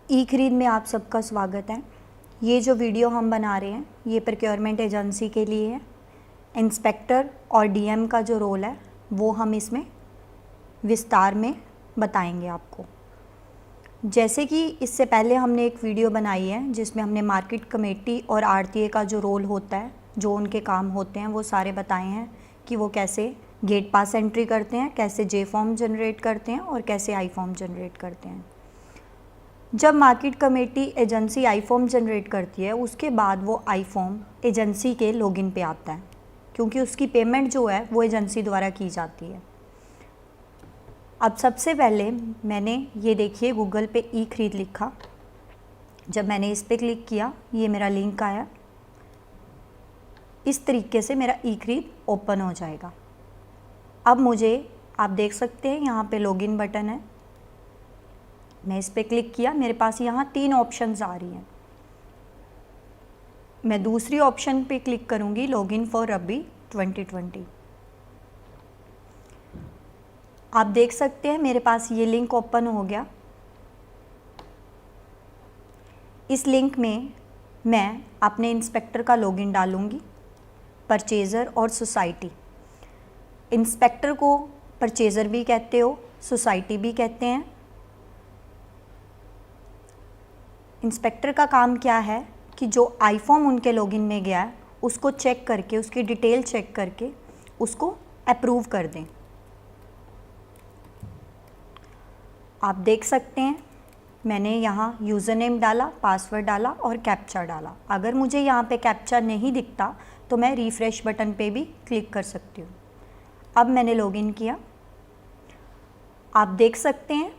ई खरीद में आप सबका स्वागत है। ये जो वीडियो हम बना रहे हैं ये प्रोक्योरमेंट एजेंसी के लिए है। इंस्पेक्टर और डीएम का जो रोल है वो हम इसमें विस्तार में बताएंगे आपको। जैसे कि इससे पहले हमने एक वीडियो बनाई है जिसमें हमने मार्केट कमेटी और आरटीए का जो रोल होता है, जो उनके काम होते हैं, वो सारे बताए हैं कि वो कैसे गेट पास एंट्री करते हैं, कैसे जे फॉर्म जनरेट करते हैं और कैसे आई फॉर्म जनरेट करते हैं। जब मार्केट कमेटी एजेंसी आई फॉर्म जनरेट करती है उसके बाद वो आई फॉर्म एजेंसी के लॉगिन पे आता है, क्योंकि उसकी पेमेंट जो है वो एजेंसी द्वारा की जाती है। अब सबसे पहले मैंने ये देखिए गूगल पे ई खरीद लिखा। जब मैंने इस पर क्लिक किया ये मेरा लिंक आया। इस तरीके से मेरा ई खरीद ओपन हो जाएगा। अब मुझे आप देख सकते हैं यहाँ पे लॉगिन बटन है। मैं इस पर क्लिक किया, मेरे पास यहाँ 3 ऑप्शंस आ रही हैं। मैं दूसरी ऑप्शन पे क्लिक करूँगी, लॉगिन फॉर रबी 2020। आप देख सकते हैं मेरे पास ये लिंक ओपन हो गया। इस लिंक में मैं अपने इंस्पेक्टर का लॉगिन डालूँगी, परचेज़र और सोसाइटी। इंस्पेक्टर को परचेज़र भी कहते हो, सोसाइटी भी कहते हैं। इंस्पेक्टर का काम क्या है कि जो आई फॉर्म उनके लॉगिन में गया है उसको चेक करके, उसकी डिटेल चेक करके उसको अप्रूव कर दें। आप देख सकते हैं मैंने यहाँ यूज़र नेम डाला, पासवर्ड डाला और कैप्चा डाला। अगर मुझे यहाँ पे कैप्चा नहीं दिखता तो मैं रिफ़्रेश बटन पे भी क्लिक कर सकती हूँ। अब मैंने लॉगिन किया। आप देख सकते हैं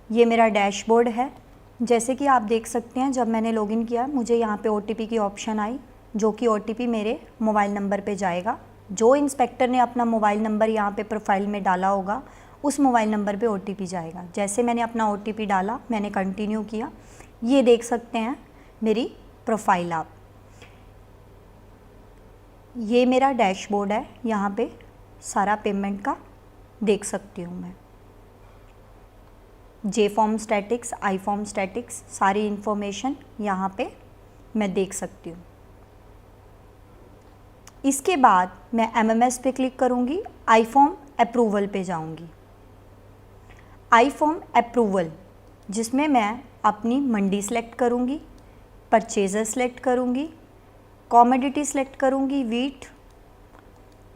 ये मेरा डैशबोर्ड है। जैसे कि आप देख सकते हैं जब मैंने लॉगिन किया मुझे यहाँ पे ओटीपी की ऑप्शन आई, जो कि ओटीपी मेरे मोबाइल नंबर पे जाएगा। जो इंस्पेक्टर ने अपना मोबाइल नंबर यहाँ पे प्रोफाइल में डाला होगा उस मोबाइल नंबर पे ओटीपी जाएगा। जैसे मैंने अपना ओटीपी डाला, मैंने कंटिन्यू किया। ये देख सकते हैं मेरी प्रोफाइल आप। ये मेरा डैशबोर्ड है, यहाँ पे सारा पेमेंट का देख सकती हूँ मैं। J form statics, I form statics, सारी इन्फॉर्मेशन यहाँ पे मैं देख सकती हूँ। इसके बाद मैं एमएमएस पे क्लिक करूँगी, आई फॉर्म अप्रूवल पे जाऊँगी। आई फॉर्म अप्रूवल जिसमें मैं अपनी मंडी सेलेक्ट करूँगी, परचेज़र सेलेक्ट करूँगी, कॉमोडिटी सेलेक्ट करूँगी, वीट,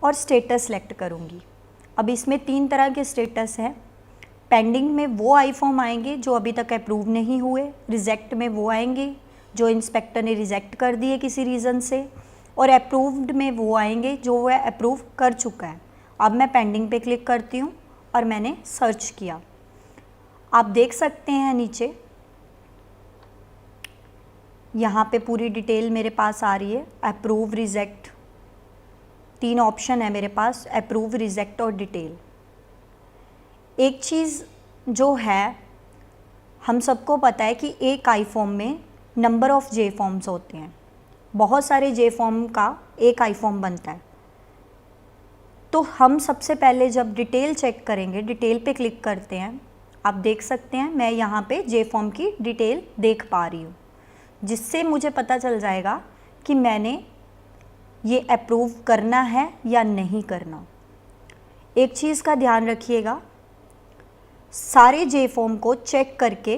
और स्टेटस सेलेक्ट करूँगी। अब इसमें 3 तरह के स्टेटस हैं। पेंडिंग में वो आई फॉर्म आएंगे जो अभी तक अप्रूव नहीं हुए, रिजेक्ट में वो आएंगे जो इंस्पेक्टर ने रिजेक्ट कर दिए किसी रीज़न से, और अप्रूव्ड में वो आएंगे जो वह अप्रूव कर चुका है। अब मैं पेंडिंग पे क्लिक करती हूँ और मैंने सर्च किया। आप देख सकते हैं नीचे यहाँ पे पूरी डिटेल मेरे पास आ रही है। अप्रूव, रिजेक्ट, 3 ऑप्शन है मेरे पास, अप्रूव, रिजेक्ट और डिटेल। एक चीज़ जो है हम सबको पता है कि एक आई फॉर्म में नंबर ऑफ़ जे फॉर्म्स होते हैं। बहुत सारे जे फॉर्म का एक आई फॉर्म बनता है। तो हम सबसे पहले जब डिटेल चेक करेंगे, डिटेल पे क्लिक करते हैं, आप देख सकते हैं मैं यहाँ पे जे फॉर्म की डिटेल देख पा रही हूँ, जिससे मुझे पता चल जाएगा कि मैंने ये अप्रूव करना है या नहीं करना। एक चीज़ का ध्यान रखिएगा, सारे जे फॉर्म को चेक करके,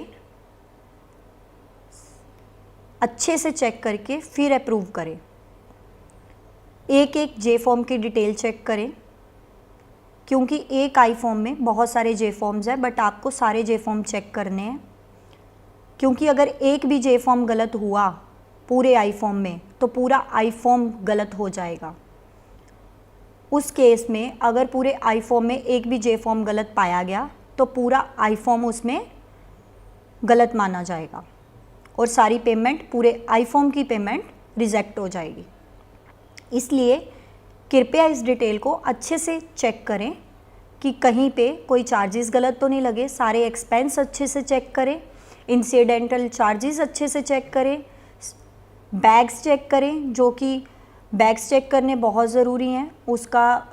अच्छे से चेक करके फिर अप्रूव करें। एक एक जे फॉर्म की डिटेल चेक करें, क्योंकि एक आई फॉर्म में बहुत सारे जे फॉर्म्स हैं, बट आपको सारे जे फॉर्म चेक करने हैं। क्योंकि अगर एक भी जे फॉर्म गलत हुआ पूरे आई फॉर्म में तो पूरा आई फॉर्म गलत हो जाएगा। उस केस में अगर पूरे आई फॉर्म में एक भी जे फॉर्म गलत पाया गया तो पूरा आई फॉर्म उसमें गलत माना जाएगा और सारी पेमेंट, पूरे आई फॉर्म की पेमेंट रिजेक्ट हो जाएगी। इसलिए कृपया इस डिटेल को अच्छे से चेक करें कि कहीं पे कोई चार्जेस गलत तो नहीं लगे। सारे एक्सपेंस अच्छे से चेक करें, इंसिडेंटल चार्जेस अच्छे से चेक करें, बैग्स चेक करें, जो कि बैग्स चेक करने बहुत ज़रूरी हैं। उसका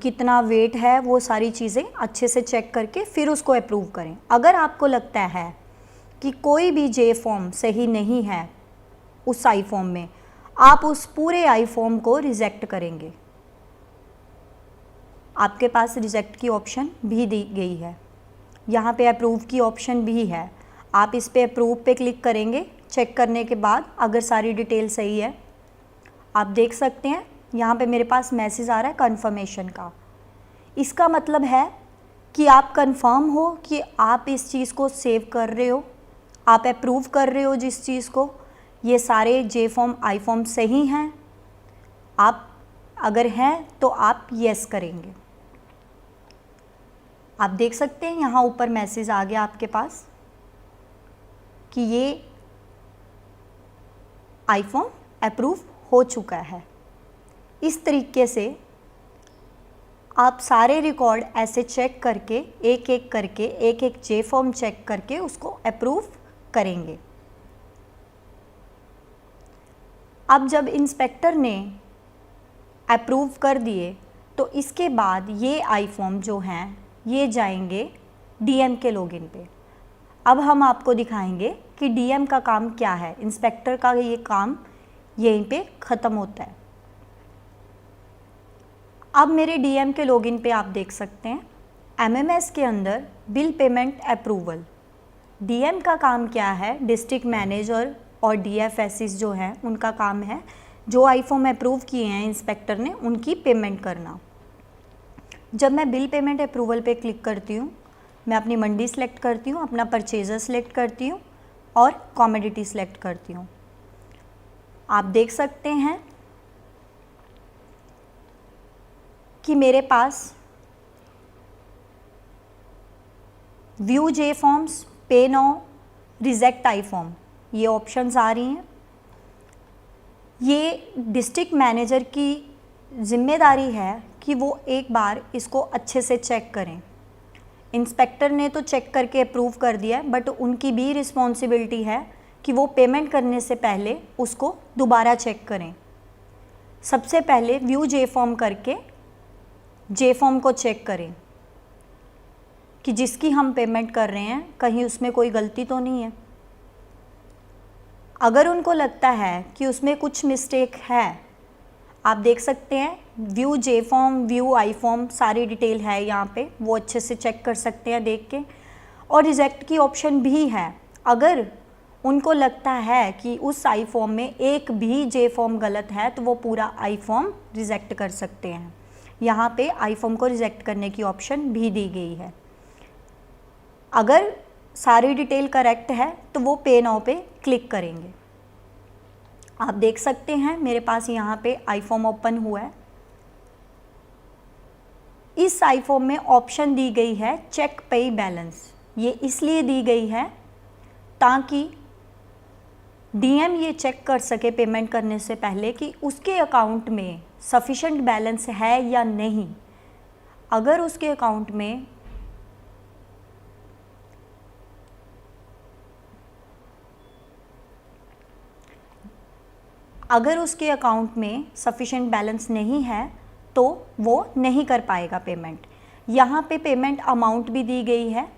कितना वेट है, वो सारी चीज़ें अच्छे से चेक करके फिर उसको अप्रूव करें। अगर आपको लगता है कि कोई भी जे फॉर्म सही नहीं है उस आई फॉर्म में, आप उस पूरे आई फॉर्म को रिजेक्ट करेंगे। आपके पास रिजेक्ट की ऑप्शन भी दी गई है, यहाँ पे अप्रूव की ऑप्शन भी है। आप इस पे अप्रूव पे क्लिक करेंगे। चेक करने के बाद अगर सारी डिटेल सही है, आप देख सकते हैं यहाँ पे मेरे पास मैसेज आ रहा है कन्फर्मेशन का। इसका मतलब है कि आप कंफर्म हो कि आप इस चीज़ को सेव कर रहे हो, आप अप्रूव कर रहे हो जिस चीज़ को, ये सारे जे फॉर्म आई फॉर्म सही हैं। आप अगर हैं तो आप यस करेंगे। आप देख सकते हैं यहाँ ऊपर मैसेज आ गया आपके पास कि ये आई फॉर्म अप्रूव हो चुका है। इस तरीके से आप सारे रिकॉर्ड ऐसे चेक करके एक एक जे फॉर्म चेक करके उसको अप्रूव करेंगे। अब जब इंस्पेक्टर ने अप्रूव कर दिए तो इसके बाद ये आई फॉर्म जो हैं ये जाएंगे डीएम के लॉगिन पे। अब हम आपको दिखाएंगे कि डीएम का काम क्या है। इंस्पेक्टर का ये काम यहीं पे ख़त्म होता है। अब मेरे डीएम के लॉगिन पे आप देख सकते हैं एमएमएस के अंदर बिल पेमेंट अप्रूवल। डीएम का काम क्या है, डिस्ट्रिक्ट मैनेजर और डीएफएसएस जो हैं उनका काम है जो आई फॉर्म अप्रूव किए हैं इंस्पेक्टर ने उनकी पेमेंट करना। जब मैं बिल पेमेंट अप्रूवल पे क्लिक करती हूँ, मैं अपनी मंडी सेलेक्ट करती हूँ, अपना परचेजर सेलेक्ट करती हूँ और कॉमोडिटी सेलेक्ट करती हूँ। आप देख सकते हैं कि मेरे पास व्यू जे फॉर्म्स, पे नाउ, रिजेक्ट आई फॉर्म ये ऑप्शंस आ रही हैं। ये डिस्ट्रिक्ट मैनेजर की जिम्मेदारी है कि वो एक बार इसको अच्छे से चेक करें। इंस्पेक्टर ने तो चेक करके अप्रूव कर दिया है, बट उनकी भी रिस्पॉन्सिबिलिटी है कि वो पेमेंट करने से पहले उसको दोबारा चेक करें। सबसे पहले व्यू जे फॉर्म करके जे फॉर्म को चेक करें कि जिसकी हम पेमेंट कर रहे हैं कहीं उसमें कोई गलती तो नहीं है। अगर उनको लगता है कि उसमें कुछ मिस्टेक है, आप देख सकते हैं view J form, view I form सारी डिटेल है यहाँ पे, वो अच्छे से चेक कर सकते हैं देख के। और रिजेक्ट की ऑप्शन भी है। अगर उनको लगता है कि उस आई फॉर्म में एक भी जे फॉर्म गलत है तो वो पूरा आई फॉर्म रिजेक्ट कर सकते हैं। यहाँ पे आई फॉर्म को रिजेक्ट करने की ऑप्शन भी दी गई है। अगर सारी डिटेल करेक्ट है तो वो पे नाउ पे क्लिक करेंगे। आप देख सकते हैं मेरे पास यहाँ पे आई फॉर्म ओपन हुआ है। इस आई फॉर्म में ऑप्शन दी गई है चेक पे बैलेंस। ये इसलिए दी गई है ताकि डीएम ये चेक कर सके पेमेंट करने से पहले कि उसके अकाउंट में सफिशेंट बैलेंस है या नहीं। अगर उसके अकाउंट में सफिशेंट बैलेंस नहीं है तो वो नहीं कर पाएगा पेमेंट। यहाँ पे पेमेंट अमाउंट भी दी गई है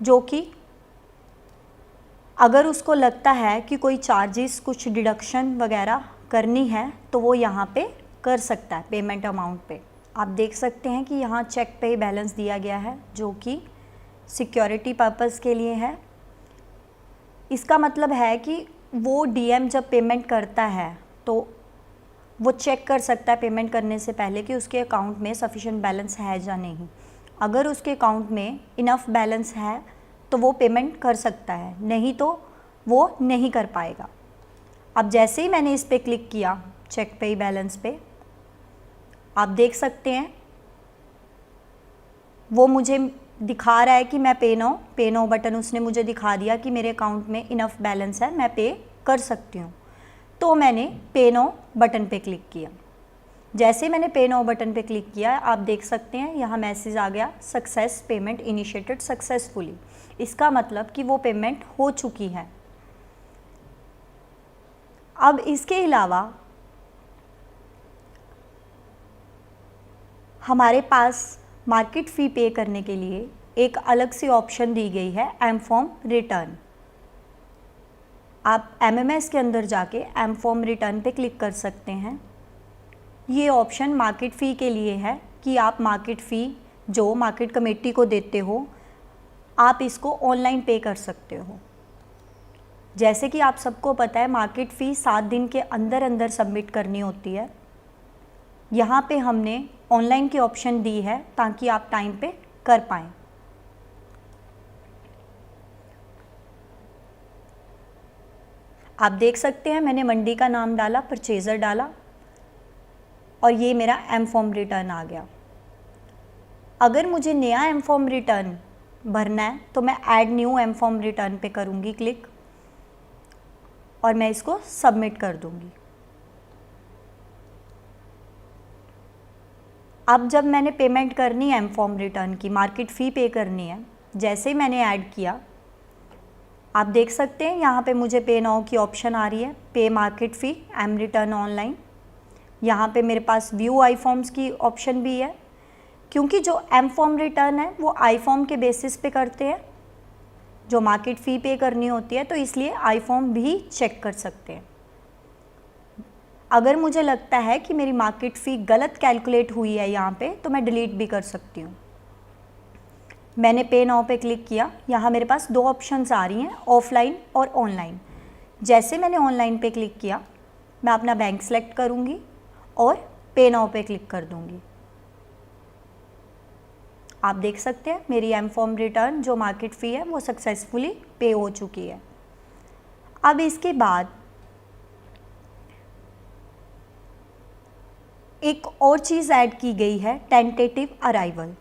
जो कि अगर उसको लगता है कि कोई चार्जेस कुछ डिडक्शन वगैरह करनी है तो वो यहाँ पे कर सकता है पेमेंट अमाउंट पे। आप देख सकते हैं कि यहाँ चेक पे बैलेंस दिया गया है जो कि सिक्योरिटी पर्पस के लिए है। इसका मतलब है कि वो डीएम जब पेमेंट करता है तो वो चेक कर सकता है पेमेंट करने से पहले कि उसके अकाउंट में सफिशेंट बैलेंस है या नहीं। अगर उसके अकाउंट में इनफ बैलेंस है तो वो पेमेंट कर सकता है, नहीं तो वो नहीं कर पाएगा। अब जैसे ही मैंने इस पे क्लिक किया चेक पे बैलेंस पे, आप देख सकते हैं वो मुझे दिखा रहा है कि मैं पे नो बटन उसने मुझे दिखा दिया कि मेरे अकाउंट में इनफ बैलेंस है, मैं पे कर सकती हूँ। तो मैंने पे नो बटन पे क्लिक किया। जैसे मैंने पे नो बटन पे क्लिक किया आप देख सकते हैं यहाँ मैसेज आ गया सक्सेस पेमेंट इनिशिएटेड सक्सेसफुली। इसका मतलब कि वो पेमेंट हो चुकी है। अब इसके अलावा हमारे पास मार्केट फ़ी पे करने के लिए एक अलग सी ऑप्शन दी गई है एम फॉर्म रिटर्न। आप एमएमएस के अंदर जाके एम फॉर्म रिटर्न पे क्लिक कर सकते हैं। ये ऑप्शन मार्केट फ़ी के लिए है कि आप मार्केट फ़ी जो मार्केट कमेटी को देते हो आप इसको ऑनलाइन पे कर सकते हो। जैसे कि आप सबको पता है मार्केट फ़ी 7 दिन के अंदर अंदर सबमिट करनी होती है। यहाँ पे हमने ऑनलाइन की ऑप्शन दी है ताकि आप टाइम पे कर पाएँ। आप देख सकते हैं मैंने मंडी का नाम डाला, परचेज़र डाला और ये मेरा एम फॉर्म रिटर्न आ गया। अगर मुझे नया एम फॉर्म रिटर्न भरना है तो मैं add new M form return पे करूँगी क्लिक और मैं इसको सबमिट कर दूँगी। अब जब मैंने पेमेंट करनी है एम फॉर्म रिटर्न की, मार्केट फ़ी पे करनी है, जैसे ही मैंने ऐड किया आप देख सकते हैं यहाँ पे मुझे पे नाउ की ऑप्शन आ रही है, पे मार्केट फ़ी एम रिटर्न ऑनलाइन। यहाँ पे मेरे पास व्यू आई फॉर्म्स की ऑप्शन भी है, क्योंकि जो एम फॉर्म रिटर्न है वो आई फॉर्म के बेसिस पे करते हैं, जो मार्केट फ़ी पे करनी होती है, तो इसलिए आई फॉर्म भी चेक कर सकते हैं। अगर मुझे लगता है कि मेरी मार्केट फ़ी गलत कैलकुलेट हुई है यहाँ पे, तो मैं डिलीट भी कर सकती हूँ। मैंने पे नाउ पे क्लिक किया, यहाँ मेरे पास 2 ऑप्शंस आ रही हैं, ऑफलाइन और ऑनलाइन। जैसे मैंने ऑनलाइन पे क्लिक किया मैं अपना बैंक सेलेक्ट करूँगी और पे नाउ पे क्लिक कर दूँगी। आप देख सकते हैं मेरी एम फॉर्म रिटर्न जो मार्केट फ़ी है वो सक्सेसफुली पे हो चुकी है। अब इसके बाद एक और चीज़ ऐड की गई है, टेंटेटिव अराइवल।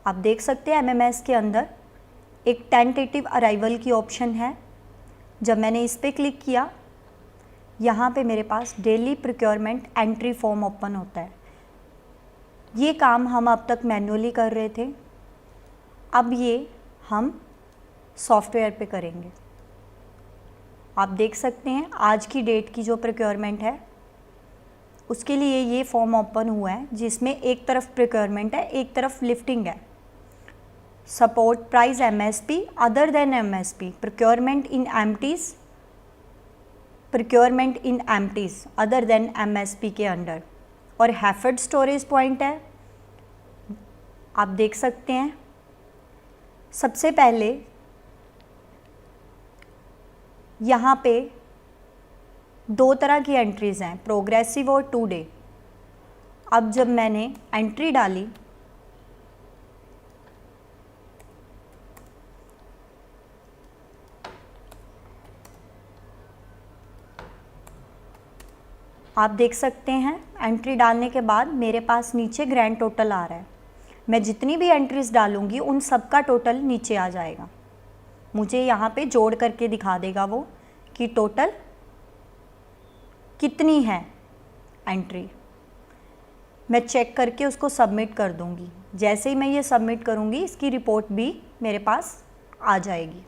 आप देख सकते हैं एमएमएस के अंदर एक टेंटेटिव अराइवल की ऑप्शन है। जब मैंने इस पर क्लिक किया यहाँ पे मेरे पास daily procurement entry form open होता है। ये काम हम अब तक मैन्युअली कर रहे थे, अब ये हम सॉफ्टवेयर पे करेंगे। आप देख सकते हैं आज की डेट की जो प्रोक्योरमेंट है उसके लिए ये फॉर्म ओपन हुआ है, जिसमें एक तरफ प्रोक्योरमेंट है एक तरफ लिफ्टिंग है। Support price MSP other than MSP, procurement in empties other than MSP के अंडर, और हैफर्ड स्टोरेज पॉइंट है। आप देख सकते हैं सबसे पहले यहाँ पे 2 तरह की एंट्रीज़ हैं, प्रोग्रेसिव और 2 डे। अब जब मैंने एंट्री डाली आप देख सकते हैं एंट्री डालने के बाद मेरे पास नीचे ग्रैंड टोटल आ रहा है। मैं जितनी भी एंट्रीज़ डालूंगी उन सब का टोटल नीचे आ जाएगा। मुझे यहाँ पे जोड़ करके दिखा देगा वो कि टोटल कितनी है एंट्री। मैं चेक करके उसको सबमिट कर दूँगी। जैसे ही मैं ये सबमिट करूँगी इसकी रिपोर्ट भी मेरे पास आ जाएगी।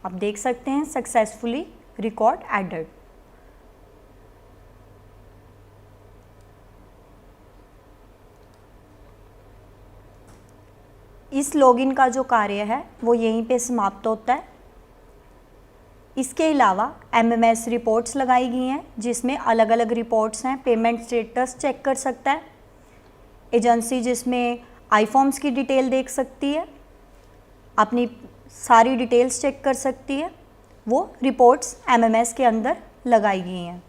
आप देख सकते हैं सक्सेसफुली रिकॉर्ड एडेड। इस लॉगिन का जो कार्य है वो यहीं पे समाप्त होता है। इसके अलावा एमएमएस रिपोर्ट्स लगाई गई हैं जिसमें अलग अलग रिपोर्ट्स हैं। पेमेंट स्टेटस चेक कर सकता है एजेंसी, जिसमें आई फॉर्म्स की डिटेल देख सकती है, अपनी सारी डिटेल्स चेक कर सकती है। वो रिपोर्ट्स एमएमएस के अंदर लगाई गई हैं।